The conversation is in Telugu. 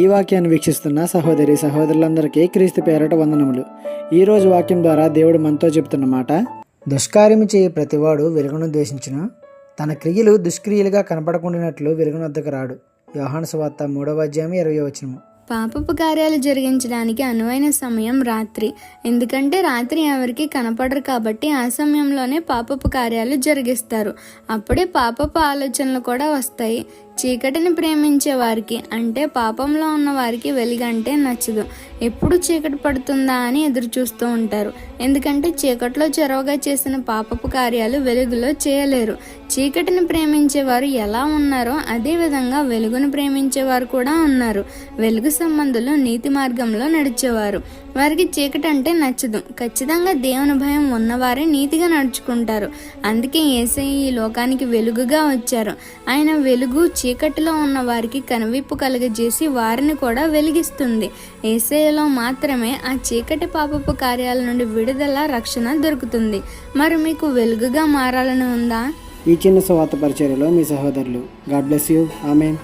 ఈ వాక్యాన్ని వీక్షిస్తున్న సహోదరి సహోదరులందరికీ క్రీస్తు పేరట వందనములు. ఈరోజు వాక్యం ద్వారా దేవుడు మనతో చెబుతున్న మాట: దుష్కార్యము చేయ ప్రతివాడు వెలుగును ద్వేషించును, తన క్రియలు దుష్క్రియలుగా కనపడకుండానట్లు వెలుగును వద్దకు రాడు. యోహాను సువార్త 3:20. పాపపు కార్యాలు జరిగించడానికి అనువైన సమయం రాత్రి. ఎందుకంటే రాత్రి ఎవరికి కనపడరు కాబట్టి ఆ సమయంలోనే పాపపు కార్యాలు జరిగిస్తారు. అప్పుడే పాపపు ఆలోచనలు కూడా వస్తాయి. చీకటిని ప్రేమించే వారికి, అంటే పాపంలో ఉన్న వారికి వెలుగంటే నచ్చదు. ఎప్పుడు చీకటి పడుతుందా అని ఎదురు చూస్తూ ఉంటారు. ఎందుకంటే చీకట్లో చొరవగా చేసిన పాపపు కార్యాలు వెలుగులో చేయలేరు. చీకటిని ప్రేమించేవారు ఎలా ఉన్నారో అదే విధంగా వెలుగును ప్రేమించేవారు కూడా ఉన్నారు. వెలుగు సంబంధులు నీతి మార్గంలో నడిచేవారు. వారికి చీకటి అంటే నచ్చదు. ఖచ్చితంగా దేవుని భయం ఉన్నవారే నీతిగా నడుచుకుంటారు. అందుకే యేసయ్య ఈ లోకానికి వెలుగుగా వచ్చారు. ఆయన వెలుగు చీకటిలో ఉన్న వారికి కనువిప్పు కలుగజేసి వారిని కూడా వెలిగిస్తుంది. యేసయ్యలో మాత్రమే ఆ చీకటి పాపపు కార్యాల నుండి విడుదల, రక్షణ దొరుకుతుంది. మరి మీకు వెలుగుగా మారాలని ఉందా? ఈ చిన్న సువార్త పరిచర్యలో మీ సహోదరులు. God bless you. ఆమేన్.